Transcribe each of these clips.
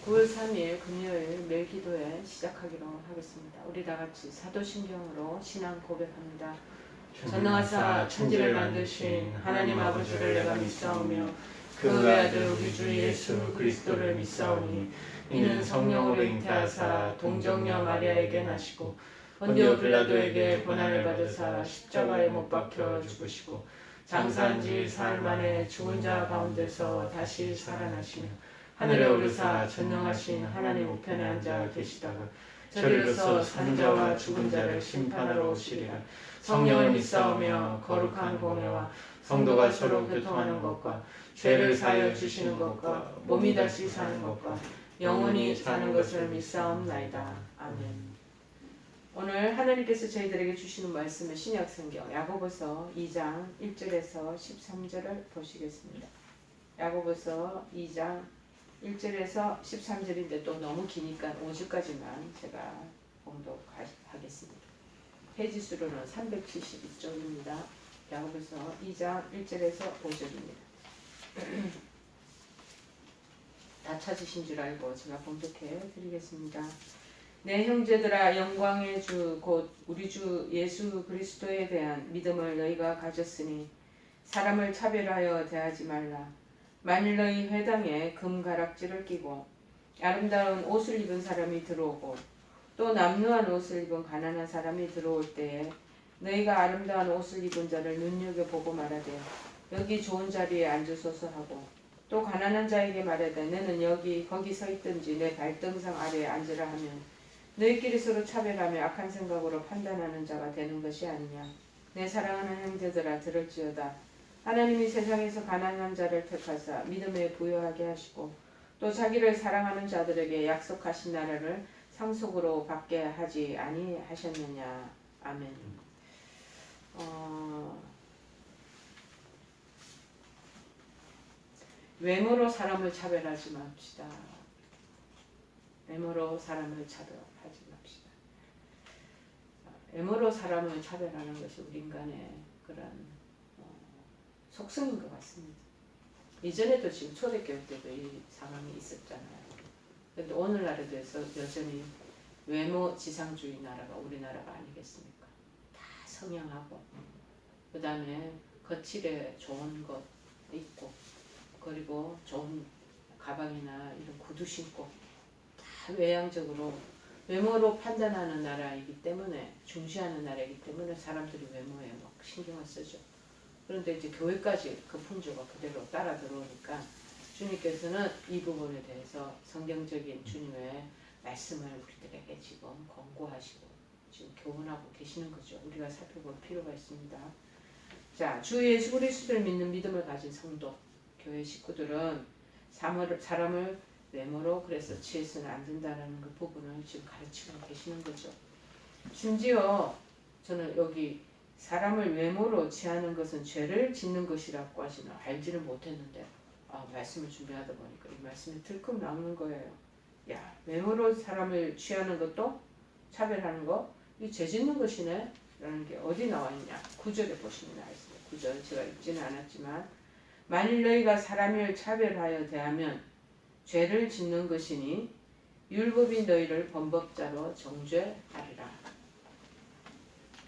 9월 3일 금요일 매일 기도회 시작하기로 하겠습니다. 우리 다 같이 사도신경으로 신앙 고백합니다. 전능하사 천지를 만드신 하나님 아버지를 내가 믿사오며 그 외아들 우리 주 예수 그리스도를 믿사오니 이는 성령으로 잉태하사 동정녀 마리아에게 나시고 본디오 빌라도에게 고난을 받으사 십자가에 못 박혀 죽으시고 장사한 지 사흘 만에 죽은 자 가운데서 다시 살아나시며 하늘에 오르사 전능하신 하나님 우편에 앉아 계시다가 저리로서 사는 자와 죽은 자를 심판하러 오시리라. 성령을 믿사오며 거룩한 공회와 성도가 서로 교통하는 것과 죄를 사하여 주시는 것과 몸이 다시 사는 것과 영원히 사는 것을 믿사옵나이다. 아멘. 오늘 하나님께서 저희들에게 주시는 말씀은 신약성경 야고보서 2장 1절에서 13절을 보시겠습니다. 야고보서 2장 1절에서 13절인데 또 너무 기니까 5절까지만 제가 봉독하겠습니다. 페이지 수로는 372쪽입니다. 야고보서 2장 1절에서 5절입니다. 다 찾으신 줄 알고 제가 봉독해 드리겠습니다. 내 형제들아, 영광의 주 곧 우리 주 예수 그리스도에 대한 믿음을 너희가 가졌으니 사람을 차별하여 대하지 말라. 만일 너희 회당에 금가락지를 끼고 아름다운 옷을 입은 사람이 들어오고 또 남루한 옷을 입은 가난한 사람이 들어올 때에 너희가 아름다운 옷을 입은 자를 눈여겨보고 말하되 여기 좋은 자리에 앉으소서 하고 또 가난한 자에게 말하되 너는 여기 거기 서 있든지 내 발등상 아래에 앉으라 하면 너희끼리 서로 차별하며 악한 생각으로 판단하는 자가 되는 것이 아니냐. 내 사랑하는 형제들아, 들을지어다. 하나님이 세상에서 가난한 자를 택하사 믿음에 부여하게 하시고 또 자기를 사랑하는 자들에게 약속하신 나라를 상속으로 받게 하지 아니하셨느냐. 아멘. 외모로 사람을 차별하지 맙시다. 외모로 사람을 차별하지 맙시다. 외모로 사람을 차별하는 것이 우리 인간의 그런 속성인 것 같습니다. 이전에도 지금 초대교회 때도 이 상황이 있었잖아요. 그런데 오늘날에도 여전히 외모 지상주의 나라가 우리나라가 아니겠습니까? 다 성형하고 그 다음에 거칠에 좋은 것 입고 그리고 좋은 가방이나 이런 구두 신고 다 외향적으로 외모로 판단하는 나라이기 때문에 중시하는 나라이기 때문에 사람들이 외모에 막 신경을 쓰죠. 그런데 이제 교회까지 그 풍조가 그대로 따라 들어오니까 주님께서는 이 부분에 대해서 성경적인 주님의 말씀을 우리들에게 지금 권고하시고 지금 교훈하고 계시는 거죠. 우리가 살펴볼 필요가 있습니다. 자, 주 예수 그리스도를 믿는 믿음을 가진 성도, 교회 식구들은 사람을 외모로 그래서 취해서는 안 된다는 그 부분을 지금 가르치고 계시는 거죠. 심지어 저는 여기 사람을 외모로 취하는 것은 죄를 짓는 것이라고 하시나 알지는 못했는데 말씀을 준비하다 보니까 이 말씀이 들컥 나오는 거예요. 야, 외모로 사람을 취하는 것도 차별하는 거 이 죄 짓는 것이네 라는 게 어디 나와 있냐. 9절에 보시면 나와 있습니다. 9절 제가 읽지는 않았지만 만일 너희가 사람을 차별하여 대하면 죄를 짓는 것이니 율법이 너희를 범법자로 정죄하리라.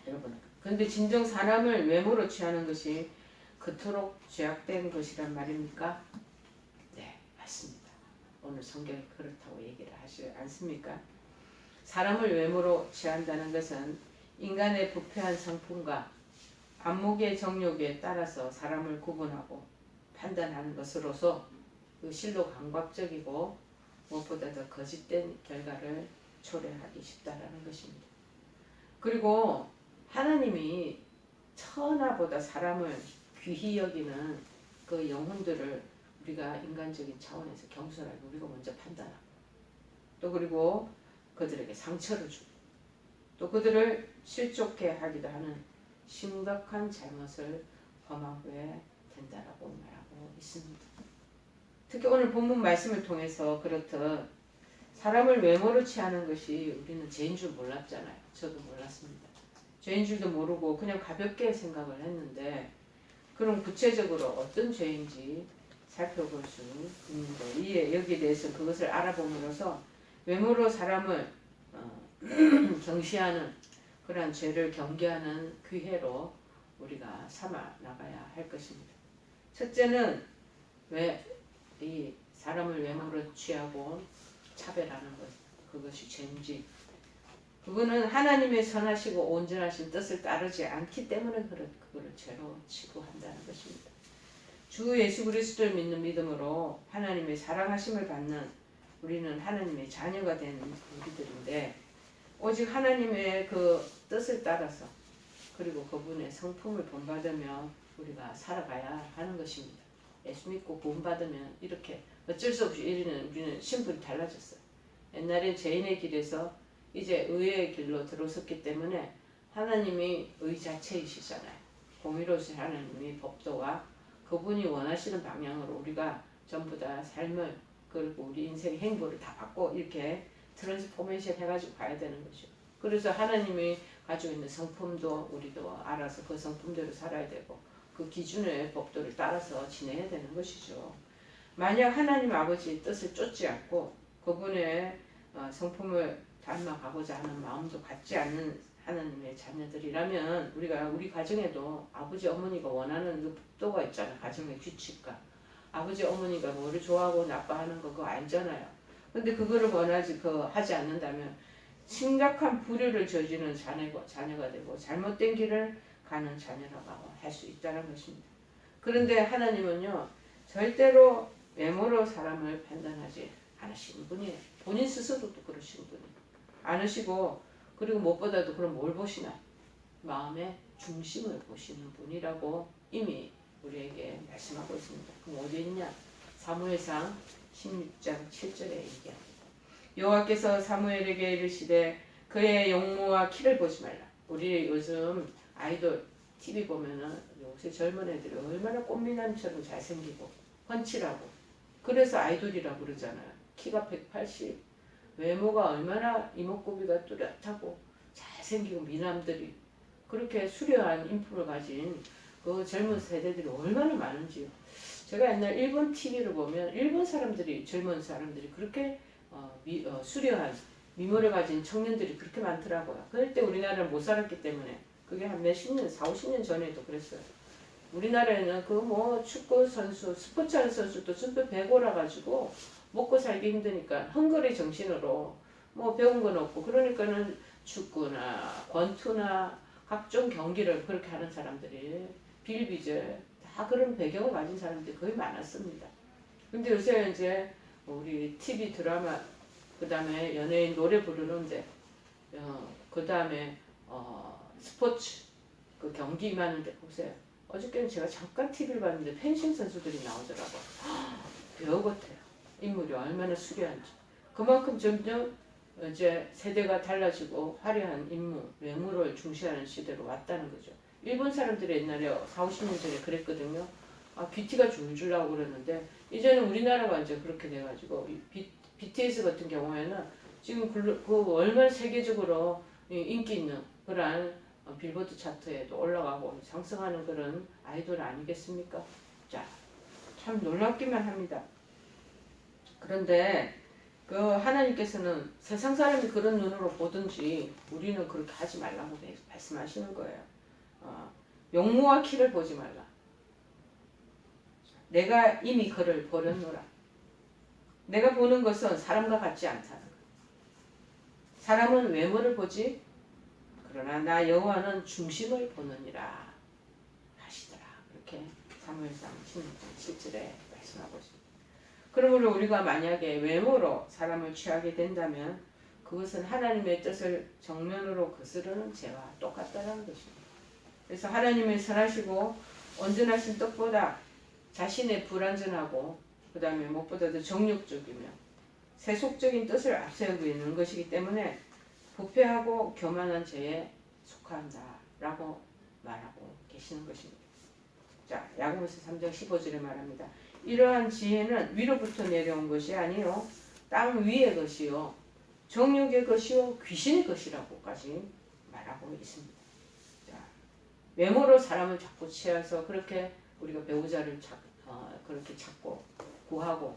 여러분, 그런데 진정 사람을 외모로 취하는 것이 그토록 죄악된 것이란 말입니까? 네, 맞습니다. 오늘 성경이 그렇다고 얘기를 하지 않습니까? 사람을 외모로 취한다는 것은 인간의 부패한 성품과 안목의 정욕에 따라서 사람을 구분하고 판단하는 것으로서 의실로 강박적이고 무엇보다 더 거짓된 결과를 초래하기 쉽다라는 것입니다. 그리고 하나님이 천하보다 사람을 귀히 여기는 그 영혼들을 우리가 인간적인 차원에서 겸손하게 우리가 먼저 판단하고 또 그리고 그들에게 상처를 주고 또 그들을 실족해 하기도 하는 심각한 잘못을 범하게 된다라고 말하고 있습니다. 특히 오늘 본문 말씀을 통해서 그렇듯 사람을 외모로 취하는 것이 우리는 죄인 줄 몰랐잖아요. 저도 몰랐습니다. 죄인 줄도 모르고 그냥 가볍게 생각을 했는데 그럼 구체적으로 어떤 죄인지 살펴볼 수 있는데 여기에 대해서 그것을 알아봄으로써 외모로 사람을 경시하는 그러한 죄를 경계하는 기회로 우리가 삼아 나가야 할 것입니다. 첫째는 왜 이 사람을 외모로 취하고 차별하는 것, 그것이 죄인지, 그거는 하나님의 선하시고 온전하신 뜻을 따르지 않기 때문에 그걸 죄로 치부한다는 것입니다. 주 예수 그리스도를 믿는 믿음으로 하나님의 사랑하심을 받는 우리는 하나님의 자녀가 된 우리들인데, 오직 하나님의 그 뜻을 따라서 그리고 그분의 성품을 본받으며 우리가 살아가야 하는 것입니다. 예수 믿고 구원받으면 이렇게 어쩔 수 없이 우리는 신분이 달라졌어요. 옛날엔 죄인의 길에서 이제 의의 길로 들어섰기 때문에 하나님이 의 자체이시잖아요. 공의로우신 하나님이 법도가 그분이 원하시는 방향으로 우리가 전부 다 삶을, 그리고 우리 인생의 행보를 다 바꿔 이렇게 트랜스포메이션 해가지고 가야 되는 거죠. 그래서 하나님이 가지고 있는 성품도 우리도 알아서 그 성품대로 살아야 되고 그 기준의 법도를 따라서 지내야 되는 것이죠. 만약 하나님 아버지의 뜻을 쫓지 않고 그분의 성품을 닮아가고자 하는 마음도 갖지 않는 하나님의 자녀들이라면 우리 가정에도 아버지 어머니가 원하는 그 법도가 있잖아요. 가정의 규칙과 아버지 어머니가 뭐를 좋아하고 나빠하는 거 그거 알잖아요. 근데 그거를 하지 않는다면 심각한 불효를 저지르는 자녀가 되고 잘못된 길을 가는 자녀라고 할 수 있다는 것입니다. 그런데 하나님은요, 절대로 외모로 사람을 판단하지 않으시는 분이에요. 본인 스스로도 그러시는 분이에요. 않으시고, 그리고 무엇보다도 그럼 뭘 보시나? 마음의 중심을 보시는 분이라고 이미 우리에게 말씀하고 있습니다. 그럼 어디 있냐? 사무엘상 16장 7절에 얘기합니다. 여호와께서 사무엘에게 이르시되 그의 용모와 키를 보지 말라. 우리 요즘 아이돌 TV 보면은 요새 젊은 애들이 얼마나 꽃미남처럼 잘생기고 훤칠하고, 그래서 아이돌이라고 그러잖아요. 키가 180, 외모가 얼마나 이목구비가 뚜렷하고 잘생기고 미남들이 그렇게 수려한 인품을 가진 그 젊은 세대들이 얼마나 많은지요. 제가 옛날 일본 TV를 보면 일본 사람들이, 젊은 사람들이 그렇게 수려한 미모를 가진 청년들이 그렇게 많더라고요. 그럴 때 우리나라는 못 살았기 때문에, 그게 한 몇십 년, 4, 50년 전에도 그랬어요. 우리나라에는 축구 선수, 스포츠하는 선수도 전부 배고라 가지고 먹고 살기 힘드니까 헝거리 정신으로 배운 건 없고, 그러니까는 축구나 권투나 각종 경기를 그렇게 하는 사람들이 빌비절 다 그런 배경을 가진 사람들이 거의 많았습니다. 근데 요새 이제 우리 TV 드라마, 그 다음에 연예인 노래 부르는데, 그 다음에 스포츠 그 경기 임하는데 보세요. 어저께는 제가 잠깐 TV를 봤는데 펜싱 선수들이 나오더라고요. 배우 같아요. 인물이 얼마나 수려한지. 그만큼 점점 이제 세대가 달라지고 화려한 인물, 외모를 중시하는 시대로 왔다는 거죠. 일본 사람들이 옛날에 4, 50년 전에 그랬거든요. BT가 줄줄 나오고 그랬는데 이제는 우리나라가 이제 그렇게 돼가지고 BTS 같은 경우에는 지금 얼마나 세계적으로 인기 있는 그런 빌보드 차트에도 올라가고 상승하는 그런 아이돌 아니겠습니까? 자, 참 놀랍기만 합니다. 그런데 그 하나님께서는 세상 사람이 그런 눈으로 보든지 우리는 그렇게 하지 말라고 말씀하시는 거예요. 용모와 키를 보지 말라. 내가 이미 그를 버렸노라. 내가 보는 것은 사람과 같지 않다는 거예요. 사람은 외모를 보지, 그러나 나 여호와는 중심을 보느니라 하시더라. 이렇게 사무엘상 16장 7절에 말씀하고 있습니다. 그러므로 우리가 만약에 외모로 사람을 취하게 된다면 그것은 하나님의 뜻을 정면으로 거스르는 죄와 똑같다는 것입니다. 그래서 하나님의 선하시고 온전하신 뜻보다 자신의 불완전하고 그 다음에 무엇보다도 정욕적이며 세속적인 뜻을 앞세우고 있는 것이기 때문에 부패하고 교만한 죄에 속한다라고 말하고 계시는 것입니다. 자, 야고보서 3장 15절에 말합니다. 이러한 지혜는 위로부터 내려온 것이 아니요 땅 위의 것이요 정욕의 것이요 귀신의 것이라고까지 말하고 있습니다. 자, 외모로 사람을 자꾸 취해서 그렇게 우리가 배우자를 그렇게 찾고 구하고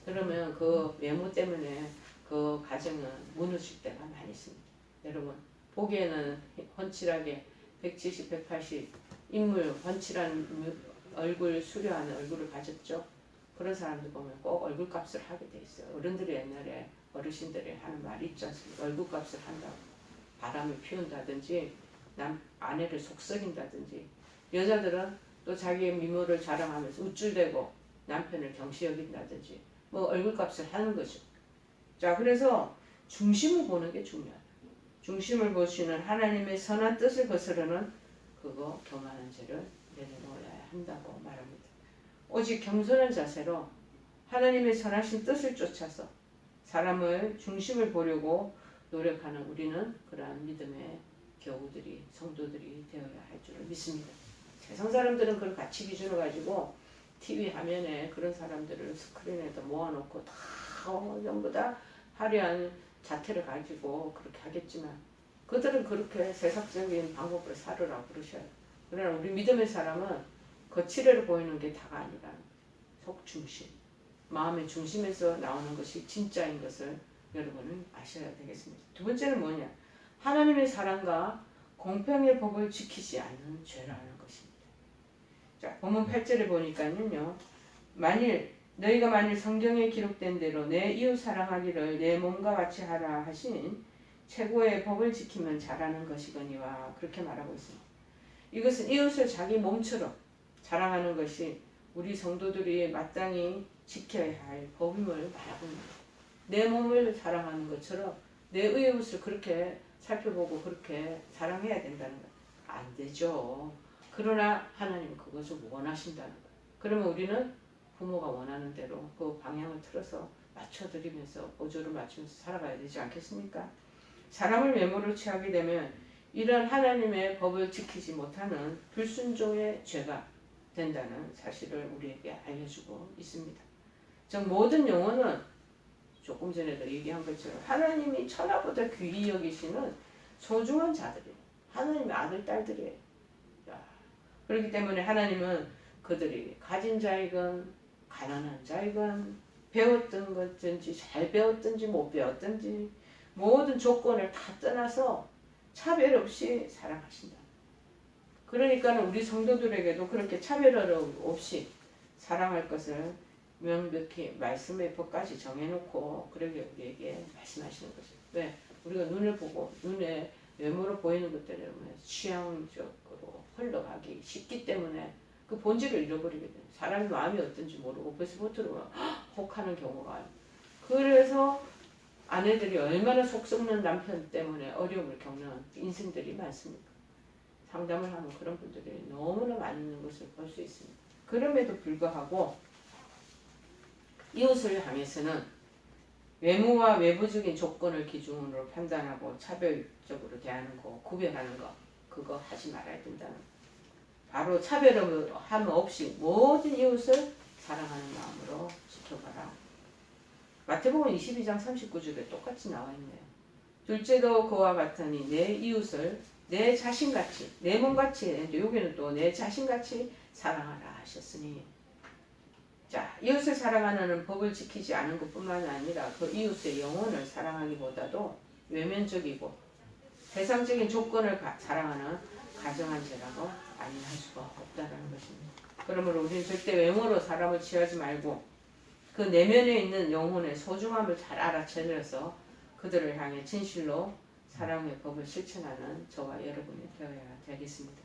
그러면 그 외모 때문에 그 가정은 무너질 때가 많이 있습니다. 여러분 보기에는 훤칠하게 170, 180 인물 훤칠한 얼굴 수려한 얼굴을 가졌죠. 그런 사람들 보면 꼭 얼굴값을 하게 돼 있어요. 어른들이 옛날에 어르신들이 하는 말이 있지 않습니까? 얼굴값을 한다고 바람을 피운다든지 아내를 속썩인다든지 여자들은 또 자기의 미모를 자랑하면서 우쭐대고 남편을 경시 여긴다든지 뭐 얼굴값을 하는 거죠. 자 그래서 중심을 보는 게 중요하다. 중심을 보시는 하나님의 선한 뜻을 거스르는 그거 교만한 죄를 내려놓아야 한다고 말합니다. 오직 겸손한 자세로 하나님의 선하신 뜻을 쫓아서 사람을 중심을 보려고 노력하는 우리는 그러한 믿음의 교우들이 성도들이 되어야 할 줄을 믿습니다. 세상 사람들은 그걸 가치 기준을 가지고 TV 화면에 그런 사람들을 스크린에다 모아놓고 다 전부 다 화려한 자태를 가지고 그렇게 하겠지만 그들은 그렇게 세상적인 방법으로 살으라고 그러셔요. 그러나 우리 믿음의 사람은 거칠애로 보이는 게 다가 아니라 속중심, 마음의 중심에서 나오는 것이 진짜인 것을 여러분은 아셔야 되겠습니다. 두 번째는 뭐냐? 하나님의 사랑과 공평의 법을 지키지 않는 죄라는 것입니다. 자, 본문 8절에 보니까는요. 너희가 만일 성경에 기록된 대로 내 이웃 사랑하기를 내 몸과 같이 하라 하신 최고의 법을 지키면 잘하는 것이거니와 그렇게 말하고 있습니다. 이것은 이웃을 자기 몸처럼 사랑하는 것이 우리 성도들이 마땅히 지켜야 할 법임을 말하고 있습니다. 내 몸을 사랑하는 것처럼 내 이웃을 그렇게 살펴보고 그렇게 사랑해야 된다는 것. 안 되죠. 그러나 하나님은 그것을 원하신다는 거예요. 그러면 우리는 부모가 원하는 대로 그 방향을 틀어서 맞춰드리면서 보조를 맞추면서 살아가야 되지 않겠습니까? 사람을 메모로 취하게 되면 이런 하나님의 법을 지키지 못하는 불순종의 죄가 된다는 사실을 우리에게 알려주고 있습니다. 즉 모든 영혼은 조금 전에도 얘기한 것처럼 하나님이 천하보다 귀히 여기시는 소중한 자들이에요. 하나님의 아들, 딸들이에요. 그렇기 때문에 하나님은 그들이 가진 자이건 가난한 자이건 배웠던 것든지 잘 배웠든지 못 배웠든지 모든 조건을 다 떠나서 차별 없이 사랑하신다. 그러니까 우리 성도들에게도 그렇게 차별 없이 사랑할 것을 명백히 말씀의 법까지 정해놓고 그러게 우리에게 말씀하시는 것이죠. 왜? 우리가 눈을 보고 눈에 외모로 보이는 것 때문에 취향적으로 흘러가기 쉽기 때문에 그 본질을 잃어버리게 돼요. 사람의 마음이 어떤지 모르고 벌써부터 혹하는 경우가. 그래서 아내들이 얼마나 속 썩는 남편 때문에 어려움을 겪는 인생들이 많습니까? 상담을 하면 그런 분들이 너무나 많이 있는 것을 볼 수 있습니다. 그럼에도 불구하고 이웃을 향해서는 외모와 외부적인 조건을 기준으로 판단하고 차별적으로 대하는 거, 구별하는 거 그거 하지 말아야 된다는 거. 바로 차별함 없이 모든 이웃을 사랑하는 마음으로 지켜봐라. 마태복음 22장 39절에 똑같이 나와 있네요. 둘째도 그와 같으니 내 이웃을 내 자신같이 내 몸같이 여기는 또 내 자신같이 사랑하라 하셨으니 자 이웃을 사랑하는 법을 지키지 않은 것뿐만 아니라 그 이웃의 영혼을 사랑하기보다도 외면적이고 세상적인 조건을 사랑하는 가정한 죄라고 아니할 수가 없다는 것입니다. 그러므로 우리는 절대 외모로 사람을 취하지 말고 그 내면에 있는 영혼의 소중함을 잘 알아차려서 그들을 향해 진실로 사랑의 법을 실천하는 저와 여러분이 되어야 되겠습니다.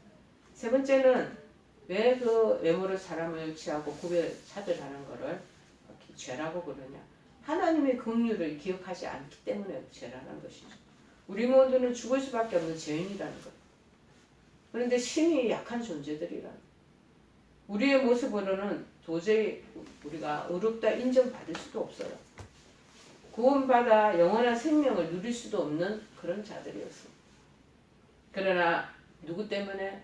세 번째는 왜 그 외모로 사람을 취하고 차별하는 것을 죄라고 그러냐. 하나님의 긍휼을 기억하지 않기 때문에 죄라는 것이죠. 우리 모두는 죽을 수밖에 없는 죄인이라는 것. 그런데 신이 약한 존재들이라는 우리의 모습으로는 도저히 우리가 의롭다 인정받을 수도 없어요. 구원받아 영원한 생명을 누릴 수도 없는 그런 자들이었습니다. 그러나 누구 때문에?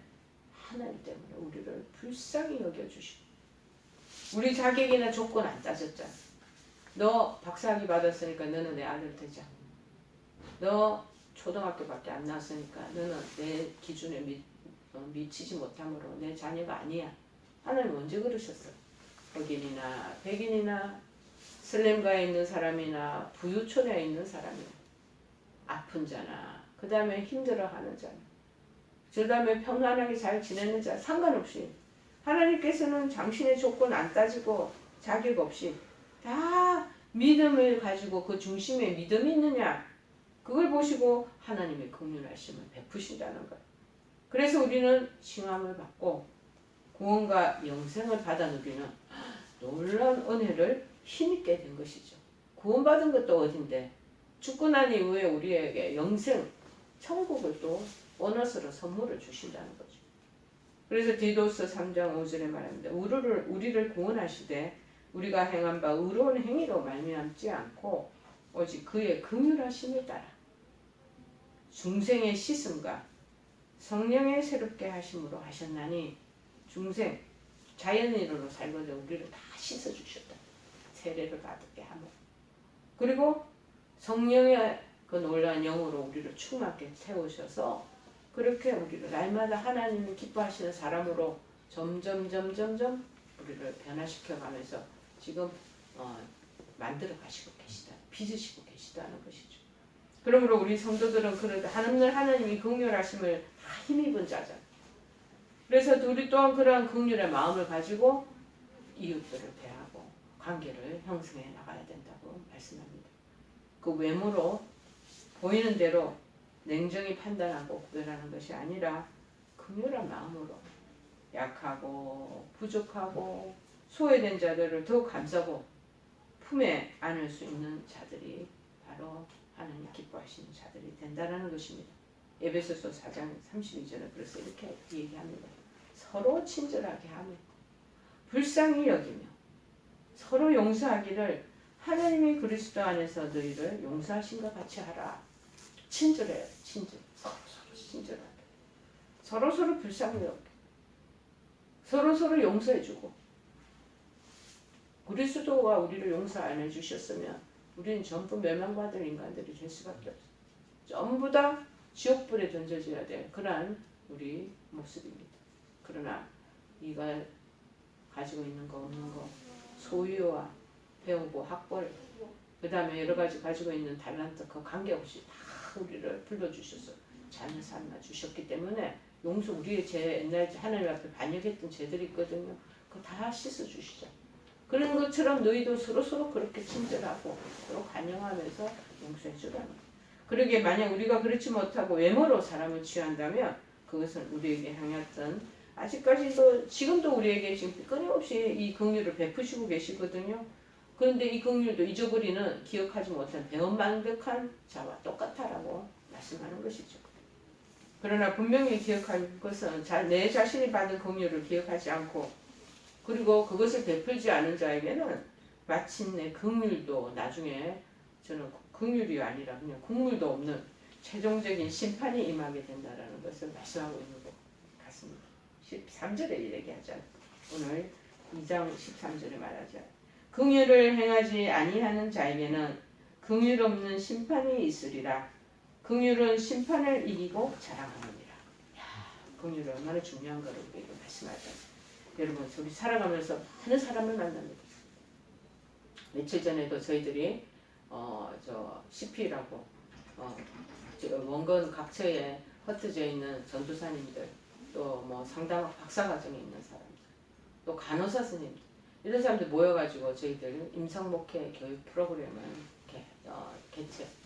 하나님 때문에 우리를 불쌍히 여겨주시고 우리 자격이나 조건 안 따졌잖아. 너 박사학위 받았으니까 너는 내 아들 되자. 너 초등학교밖에 안 나왔으니까 너는 내 기준에 미치지 못함으로 내 자녀가 아니야. 하나님 언제 그러셨어? 흑인이나 백인이나 슬럼가에 있는 사람이나 부유촌에 있는 사람이나 아픈 자나 그 다음에 힘들어하는 자나 그 다음에 평안하게 잘 지내는 자 상관없이 하나님께서는 당신의 조건 안 따지고 자격 없이 다 믿음을 가지고 그 중심에 믿음이 있느냐 그걸 보시고 하나님의 긍휼하심을 베푸신다는 거예요. 그래서 우리는 칭함을 받고 구원과 영생을 받아 누리는 놀라운 은혜를 힘있게 된 것이죠. 구원받은 것도 어딘데 죽고 난 이후에 우리에게 영생, 천국을 또 보너스로 선물을 주신다는 거죠. 그래서 디도서 3장 5절에 말합니다. 우리를 구원하시되 우리가 행한 바 의로운 행위로 말미암지 않고 오직 그의 긍휼하심에 따라 중생의 씻음과 성령의 새롭게 하심으로 하셨나니 중생, 자연인으로 살거든 우리를 다 씻어주셨다. 세례를 받게 하며 그리고 성령의 그 놀라운 영으로 우리를 충만하게 채우셔서 그렇게 우리를 날마다 하나님이 기뻐하시는 사람으로 점점 우리를 변화시켜 가면서 지금 만들어 가시고 계시다. 빚으시고 계시다는 것이죠. 그러므로 우리 성도들은 그런 하나님이 긍휼하심을 다 힘입은 자잖아요. 그래서 우리 또한 그러한 긍휼의 마음을 가지고 이웃들을 대하고 관계를 형성해 나가야 된다고 말씀합니다. 그 외모로 보이는 대로 냉정히 판단하고 구별하는 것이 아니라 긍휼한 마음으로 약하고 부족하고 소외된 자들을 더욱 감싸고 품에 안을 수 있는 자들이 바로 하나님 기뻐하시는 자들이 된다는 것입니다. 에베소서 4장 32절에 그래서 이렇게 얘기합니다. 서로 친절하게 하며 불쌍히 여기며 서로 용서하기를 하나님이 그리스도 안에서 너희를 용서하신 것 같이 하라. 친절해요. 서로 친절하게. 서로 불쌍히 여기고 서로 용서해주고 그리스도가 우리를 용서 안 해주셨으면 우리는 전부 멸망받을 인간들이 될 수밖에 없어요. 전부 다 지옥불에 던져져야 될 그러한 우리 모습입니다. 그러나 이가 가지고 있는 거 없는 거 소유와 배우고 학벌 그 다음에 여러 가지 가지고 있는 달란트 그 관계없이 다 우리를 불러주셔서 자녀 삼아 주셨기 때문에 용서 우리의 죄 옛날 하나님 앞에 반역했던 죄들이 있거든요. 그거 다 씻어주시죠. 그런 것처럼 너희도 서로 그렇게 친절하고 서로 관용하면서 용서해주라는 거예요. 그러게 만약 우리가 그렇지 못하고 외모로 사람을 취한다면 그것은 우리에게 향했던 아직까지도 지금도 우리에게 지금 끊임없이 이 긍휼을 베푸시고 계시거든요. 그런데 이 긍휼도 잊어버리는 기억하지 못한 배은망덕한 자와 똑같다라고 말씀하는 것이죠. 그러나 분명히 기억할 것은 내 자신이 받은 긍휼을 기억하지 않고 그리고 그것을 베풀지 않은 자에게는 마침내 긍휼도 나중에 저는 긍휼이 아니라 그냥 국물도 없는 최종적인 심판이 임하게 된다는 것을 말씀하고 있는 것 같습니다. 13절에 얘기하잖아요. 오늘 2장 13절에 말하죠. 긍휼을 행하지 아니하는 자에게는 긍휼 없는 심판이 있으리라. 긍휼은 심판을 이기고 자랑하느니라. 긍휼이 얼마나 중요한 거를 우리에게 말씀하잖아요. 여러분 우리 살아가면서 많은 사람을 만납니다. 며칠 전에도 저희들이 CP라고 원건 각처에 흩어져 있는 전도사님들 또 뭐 상담학 박사과정에 있는 사람들 또 간호사 스님들 이런 사람들 모여가지고 저희들 임성목회 교육 프로그램을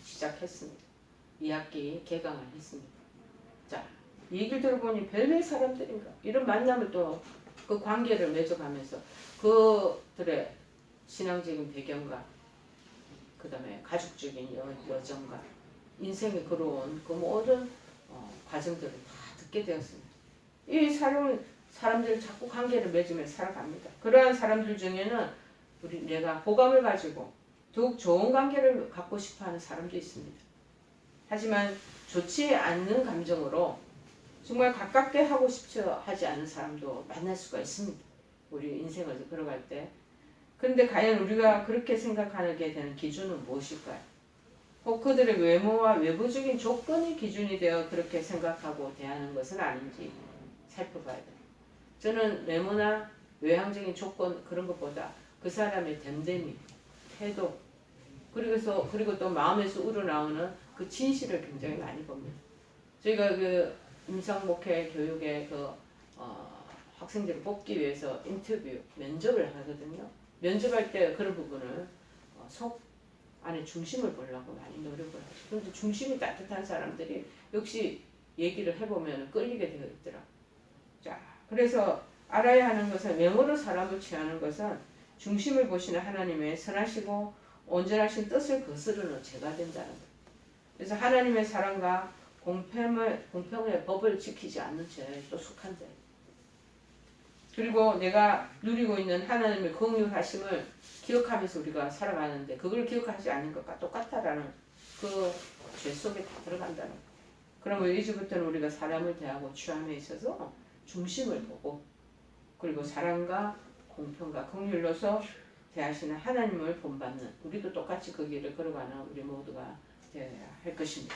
시작했습니다. 2학기 개강을 했습니다. 자, 얘기를 들어보니 별별 사람들인가 이런 만남을 또 그 관계를 맺어가면서 그들의 신앙적인 배경과 그 다음에 가족적인 여정과 인생에 걸어온 그 모든 과정들을 다 듣게 되었습니다. 이 사람들 자꾸 관계를 맺으며 살아갑니다. 그러한 사람들 중에는 내가 호감을 가지고 더욱 좋은 관계를 갖고 싶어하는 사람도 있습니다. 하지만 좋지 않는 감정으로 정말 가깝게 하고 싶지 하지 않은 사람도 만날 수가 있습니다. 우리 인생을 걸어갈 때. 그런데 과연 우리가 그렇게 생각하게 되는 기준은 무엇일까요? 혹 그들의 외모와 외부적인 조건이 기준이 되어 그렇게 생각하고 대하는 것은 아닌지 살펴봐야 돼요. 저는 외모나 외향적인 조건 그런 것보다 그 사람의 됨됨이, 태도, 그리고 또 마음에서 우러나오는 그 진실을 굉장히 많이 봅니다. 저희가 그 임상목회 교육에 학생들을 뽑기 위해서 인터뷰, 면접을 하거든요. 면접할 때 그런 부분을 속 안에 중심을 보려고 많이 노력을 하죠. 그런데 중심이 따뜻한 사람들이 역시 얘기를 해보면 끌리게 되어 있더라. 자, 그래서 알아야 하는 것은 명으로 사람을 취하는 것은 중심을 보시는 하나님의 선하시고 온전하신 뜻을 거스르는 죄가 된다는 것. 그래서 하나님의 사랑과 공평의 법을 지키지 않는 죄에 또 속한 자. 그리고 내가 누리고 있는 하나님의 긍휼하심을 기억하면서 우리가 살아가는데 그걸 기억하지 않는 것과 똑같다라는 그 죄 속에 다 들어간다는 거. 그러면 이제부터는 우리가 사람을 대하고 취함에 있어서 중심을 보고 그리고 사랑과 공평과 긍휼로서 대하시는 하나님을 본받는 우리도 똑같이 그 길을 걸어가는 우리 모두가 되어야 할 것입니다.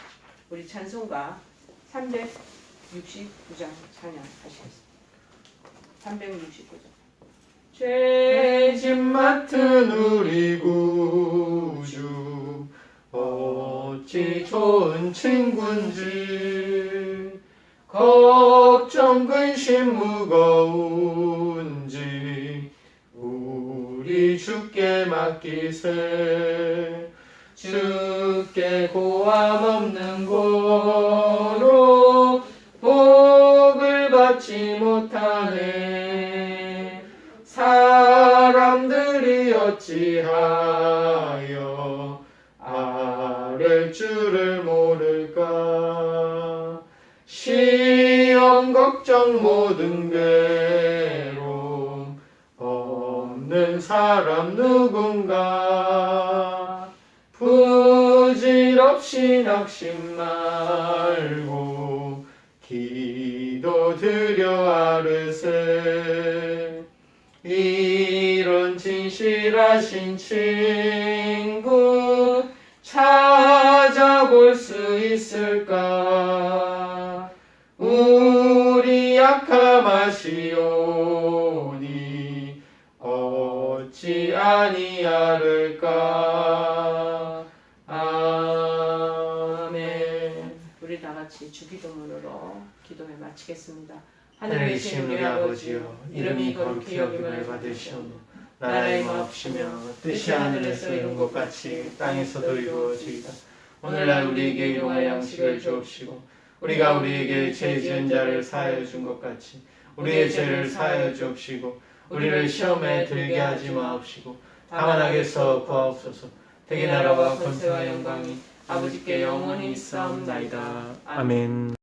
우리 찬송가 369장 찬양하시겠습니다. 369장. 죄짐 맡은 우리 구주 어찌 좋은 친구인지 걱정 근심 무거운지 우리 주께 맡기세. 주께 고함 없는 고로 복을 받지 못하네. 사람들이 어찌하여 아랠 줄을 모를까. 시험 걱정 모든 괴로움 없는 사람 누군가. 부질없이 낙심 말고 기도드려 아르세. 이런 진실하신 친구 찾아볼 수 있을까. 우리 약함 아시오니 어찌 아니하를까. 아멘. 우리 다 같이 주기도문으로 기도해 마치겠습니다. 하늘에 계신 우리 아버지여, 이름이 거룩히 여김을 받으시오며 나라의 마옵시며 뜻이 하늘에서 이룬 것 같이 땅에서도 이루어지이다. 오늘날 우리에게 일용할 양식을 주옵시고 우리가 우리에게 죄 지은 자를 사하여 준 것 같이 우리의 죄를 사하여 주옵시고 우리를 시험에 들게 하지 마옵시고 다만 악에서 구하옵소서. 대개 나라와 권세와 영광이 아버지께 영원히 있사옵나이다. 아멘.